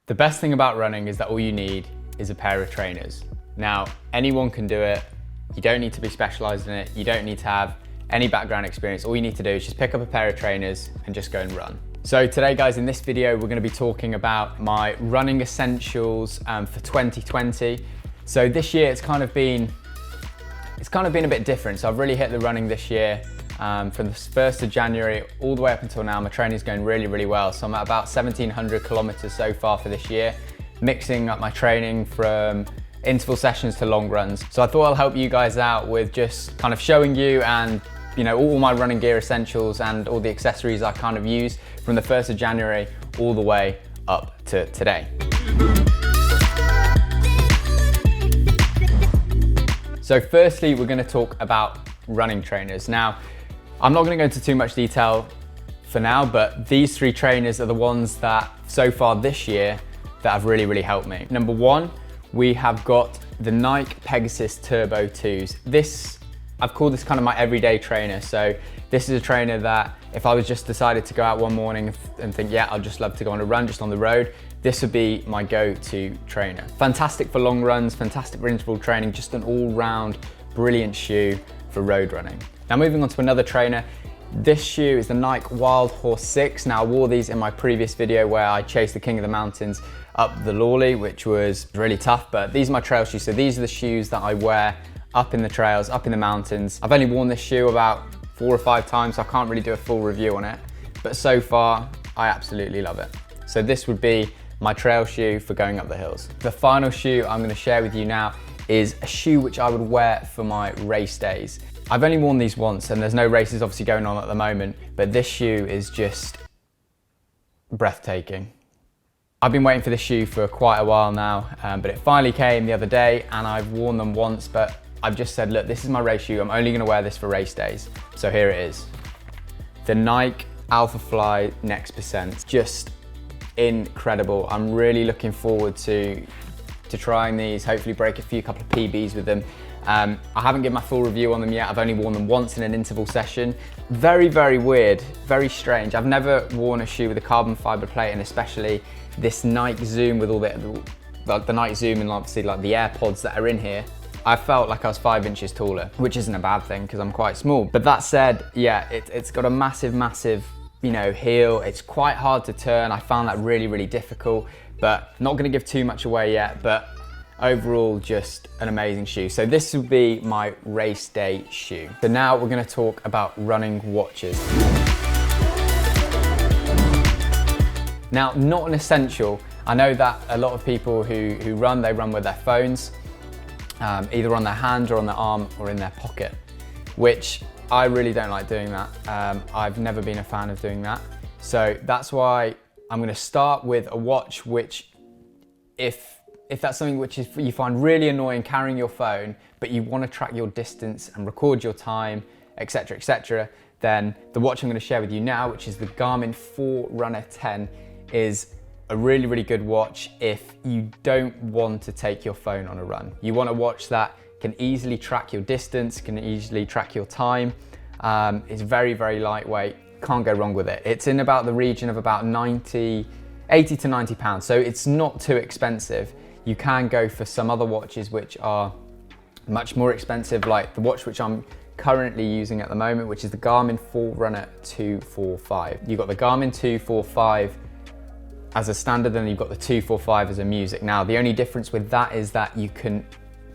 The best thing about running is that all you need is a pair of trainers. Now, anyone can do it. You don't need to be specialized in it. You don't need to have any background experience. All you need to do is just pick up a pair of trainers and just go and run. So today, guys, in this video, we're gonna be talking about my running essentials for 2020. So this year, it's kind of been a bit different. So I've really hit the running this year. From the 1st of January all the way up until now, my training's going really, really well. So I'm at about 1,700 kilometers so far for this year, mixing up my training from interval sessions to long runs. So I thought I'll help you guys out with just kind of showing you and all my running gear essentials and all the accessories I kind of use from the 1st of January all the way up to today. So firstly, we're gonna talk about running trainers. Now, I'm not gonna go into too much detail for now, but these three trainers are the ones that so far this year that have really, really helped me. Number one, we have got the Nike Pegasus Turbo 2s. I've called this kind of my everyday trainer. So this is a trainer that if I was just decided to go out one morning and think, yeah, I'd just love to go on a run just on the road, this would be my go-to trainer. Fantastic for long runs, fantastic for interval training, just an all-round brilliant shoe for road running. Now moving on to another trainer, this shoe is the Nike Wild Horse 6. Now I wore these in my previous video where I chased the King of the Mountains up the Lawley, which was really tough, but these are my trail shoes. So these are the shoes that I wear up in the trails, up in the mountains. I've only worn this shoe about 4 or 5 times, so I can't really do a full review on it, but so far I absolutely love it. So this would be my trail shoe for going up the hills. The final shoe I'm gonna share with you now is a shoe which I would wear for my race days. I've only worn these once and there's no races obviously going on at the moment, but this shoe is just breathtaking. I've been waiting for this shoe for quite a while now, but it finally came the other day and I've worn them once, but I've just said, look, this is my race shoe. I'm only gonna wear this for race days. So here it is. The Nike Alpha Fly Next Percent, just incredible. I'm really looking forward to trying these, hopefully break a couple of PBs with them. I haven't given my full review on them yet. I've only worn them once in an interval session. Very, very weird, very strange. I've never worn a shoe with a carbon fiber plate, and especially this Nike Zoom with all the Nike Zoom and obviously like the AirPods that are in here. I felt like I was 5 inches taller, which isn't a bad thing because I'm quite small. But that said, yeah, it's got a massive, massive, heel. It's quite hard to turn. I found that really, really difficult, but not gonna give too much away yet, but overall, just an amazing shoe. So this would be my race day shoe. So now we're gonna talk about running watches. Now, not an essential. I know that a lot of people who run, they run with their phones, either on their hand or on their arm or in their pocket, which I really don't like doing that. I've never been a fan of doing that. So that's why I'm gonna start with a watch which, if that's something which you find really annoying carrying your phone, but you wanna track your distance and record your time, etc., then the watch I'm gonna share with you now, which is the Garmin Forerunner 10, is a really, really good watch if you don't want to take your phone on a run. You want a watch that can easily track your distance, can easily track your time. It's very, very lightweight, can't go wrong with it. It's in about the region of about 80 to 90 pounds, so it's not too expensive. You can go for some other watches which are much more expensive, like the watch which I'm currently using at the moment, which is the Garmin Forerunner 245. You've got the Garmin 245 as a standard, and you've got the 245 as a music. Now, the only difference with that is that you can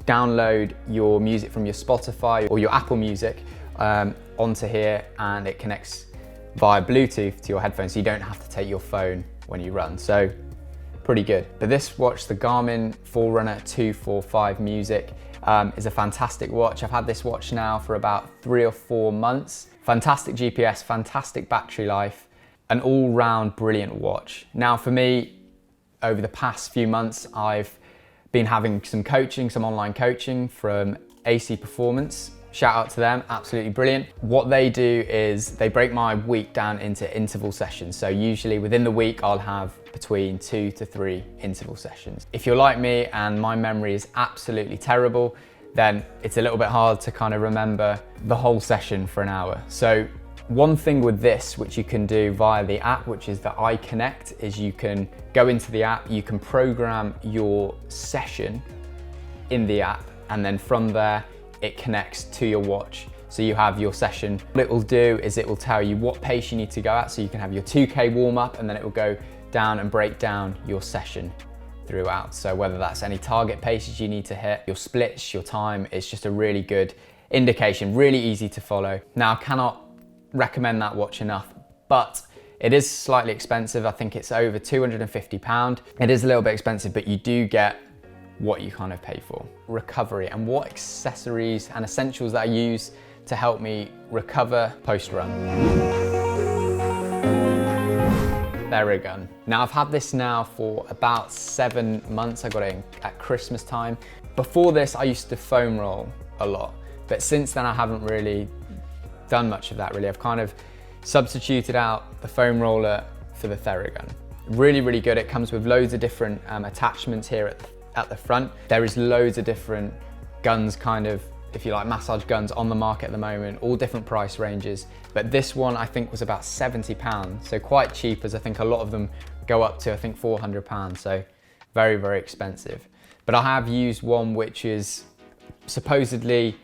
download your music from your Spotify or your Apple Music onto here, and it connects via Bluetooth to your headphones, so you don't have to take your phone when you run. So pretty good. But this watch, the Garmin Forerunner 245 Music, is a fantastic watch. I've had this watch now for about 3 or 4 months. Fantastic GPS, fantastic battery life, an all-round brilliant watch. Now for me, over the past few months, I've been having some coaching, some online coaching from AC Performance. Shout out to them, absolutely brilliant. What they do is they break my week down into interval sessions. So usually within the week, I'll have between 2 to 3 interval sessions. If you're like me and my memory is absolutely terrible, then it's a little bit hard to kind of remember the whole session for an hour. So One thing with this, which you can do via the app, which is the iConnect, is you can go into the app, you can program your session in the app, and then from there, it connects to your watch. So you have your session. What it will do is it will tell you what pace you need to go at, so you can have your 2K warm up, and then it will go down and break down your session throughout. So whether that's any target paces you need to hit, your splits, your time, it's just a really good indication, really easy to follow. Now, I cannot recommend that watch enough, but it is slightly expensive. I think it's over £250. It is a little bit expensive, but you do get what you kind of pay for. Recovery and what accessories and essentials that I use to help me recover post-run. Theragun. Now I've had this now for about 7 months. I got it at Christmas time. Before this, I used to foam roll a lot, but since then I haven't really done much of that really. I've kind of substituted out the foam roller for the Theragun. Really, really good. It comes with loads of different attachments here at the front. There is loads of different guns, kind of, if you like, massage guns on the market at the moment, all different price ranges. But this one I think was about £70, so quite cheap, as I think a lot of them go up to, I think, £400, so very, very expensive. But I have used one which is supposedly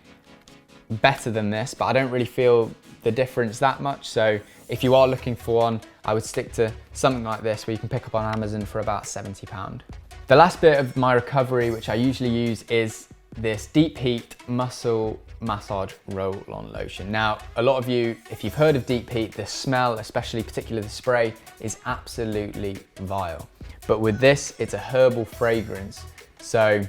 better than this, but I don't really feel the difference that much. So if you are looking for one, I would stick to something like this, where you can pick up on Amazon for about £70. The last bit of my recovery, which I usually use, is this Deep Heat Muscle Massage Roll-On Lotion. Now, a lot of you, if you've heard of Deep Heat, the smell, especially particularly the spray, is absolutely vile. But with this, it's a herbal fragrance, so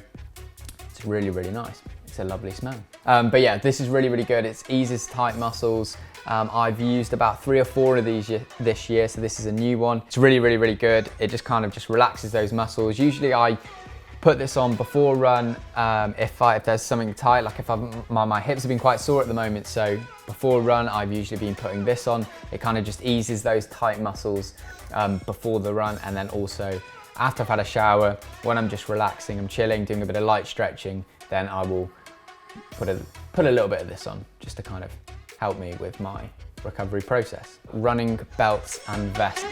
it's really, really nice. It's a lovely smell. But yeah, this is really, really good. It eases tight muscles. I've used about 3 or 4 of these this year, so this is a new one. It's really, really, really good. It just kind of just relaxes those muscles. Usually I put this on before a run if there's something tight, like if my hips have been quite sore at the moment, so before a run I've usually been putting this on. It kind of just eases those tight muscles before the run, and then also after I've had a shower, when I'm just relaxing, I'm chilling, doing a bit of light stretching, then I will put a little bit of this on, just to kind of help me with my recovery process. Running belts and vests.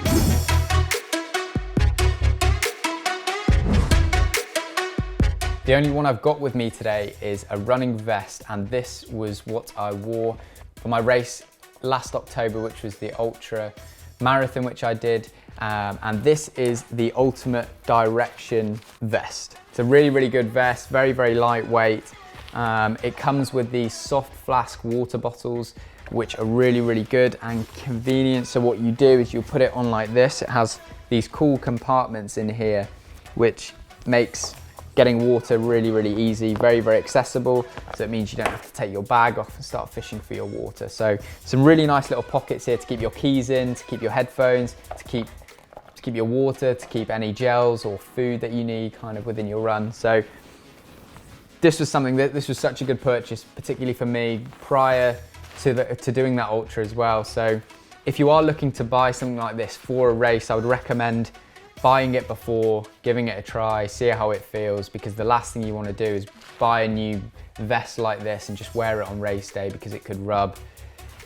The only one I've got with me today is a running vest, and this was what I wore for my race last October, which was the ultra marathon, which I did. And this is the Ultimate Direction vest. It's a really, really good vest, very, very lightweight. It comes with these soft flask water bottles, which are really, really good and convenient. So what you do is you put it on like this. It has these cool compartments in here, which makes getting water really, really easy, very, very accessible. So it means you don't have to take your bag off and start fishing for your water. So some really nice little pockets here to keep your keys in, to keep your headphones, to keep your water, to keep any gels or food that you need kind of within your run. So this was such a good purchase, particularly for me prior to doing that ultra as well. So if you are looking to buy something like this for a race, I would recommend buying it before, giving it a try, see how it feels, because the last thing you want to do is buy a new vest like this and just wear it on race day, because it could rub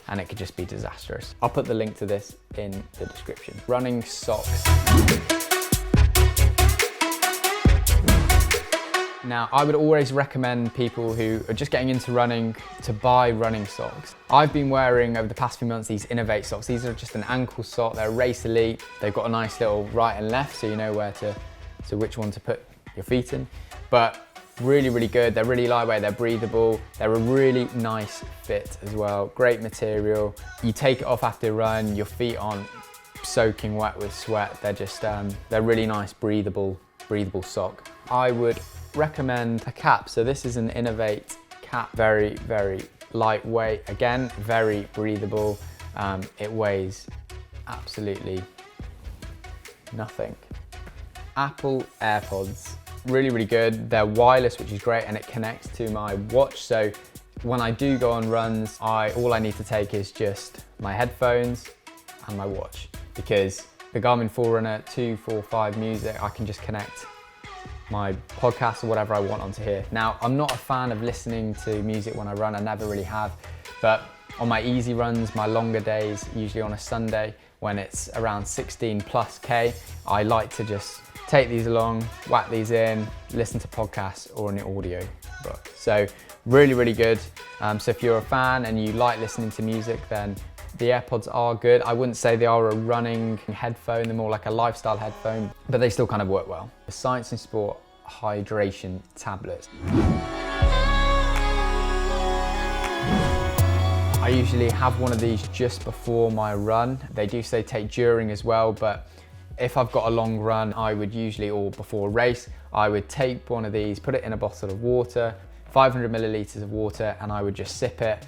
and it could just be disastrous. I'll put the link to this in the description. Running socks. Now, I would always recommend people who are just getting into running to buy running socks. I've been wearing over the past few months these Innovate socks. These are just an ankle sock. They're Race Elite. They've got a nice little right and left, so you know which one to put your feet in. But really, really good. They're really lightweight, they're breathable. They're a really nice fit as well. Great material. You take it off after a run, your feet aren't soaking wet with sweat. They're just, they're really nice, breathable sock. I would recommend a cap. So this is an Innovate cap, very, very lightweight. Again, very breathable. It weighs absolutely nothing. Apple AirPods, really, really good. They're wireless, which is great, and it connects to my watch. So when I do go on runs, all I need to take is just my headphones and my watch, because the Garmin Forerunner 245 Music, I can just connect my podcast or whatever I want onto here. Now, I'm not a fan of listening to music when I run, I never really have, but On my easy runs, my longer days, usually on a Sunday when it's around 16+K, I like to just take these along, whack these in, listen to podcasts or an audio book. So really, really good. So if you're a fan and you like listening to music, then the AirPods are good. I wouldn't say they are a running headphone, they're more like a lifestyle headphone, but they still kind of work well. The Science in Sport hydration tablets. I usually have one of these just before my run. They do say take during as well, but if I've got a long run, I would usually, or before a race, I would take one of these, put it in a bottle of water, 500 milliliters of water, and I would just sip it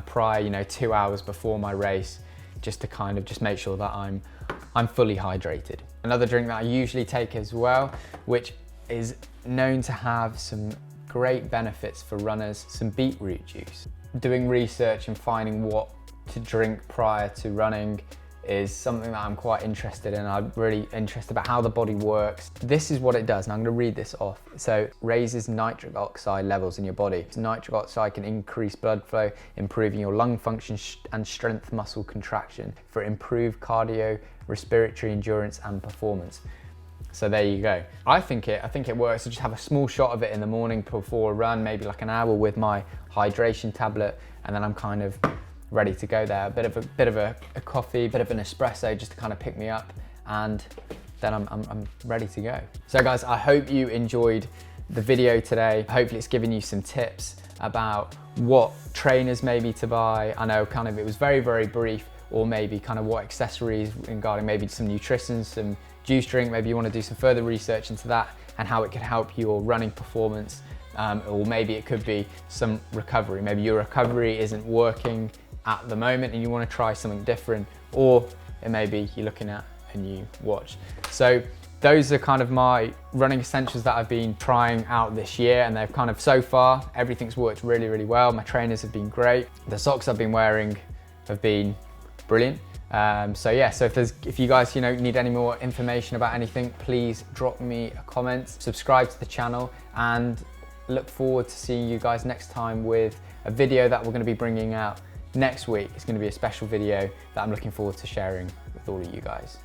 prior, 2 hours before my race, just to kind of just make sure that I'm fully hydrated. Another drink that I usually take as well, which is known to have some great benefits for runners, some beetroot juice. Doing research and finding what to drink prior to running is something that I'm quite interested in. I'm really interested about how the body works. This is what it does, and I'm going to read this off. So it raises nitric oxide levels in your body. Nitric oxide can increase blood flow, improving your lung function and strength muscle contraction for improved cardio, respiratory endurance and performance. So there you go. I think it works to just have a small shot of it in the morning before a run, maybe like an hour with my hydration tablet, and then I'm kind of ready to go there. A bit of a coffee, a bit of an espresso just to kind of pick me up, and then I'm ready to go. So guys, I hope you enjoyed the video today. Hopefully it's given you some tips about what trainers maybe to buy. I know kind of it was very, very brief, or maybe kind of what accessories regarding maybe some nutrition, some juice drink, maybe you want to do some further research into that and how it could help your running performance, or maybe it could be some recovery. Maybe your recovery isn't working at the moment and you want to try something different, or it may be you're looking at a new watch. So those are kind of my running essentials that I've been trying out this year, and they've kind of, so far, everything's worked really, really well. My trainers have been great. The socks I've been wearing have been brilliant. So yeah, so if you guys need any more information about anything, please drop me a comment, subscribe to the channel, and look forward to seeing you guys next time with a video that we're going to be bringing out next week. It's going to be a special video that I'm looking forward to sharing with all of you guys.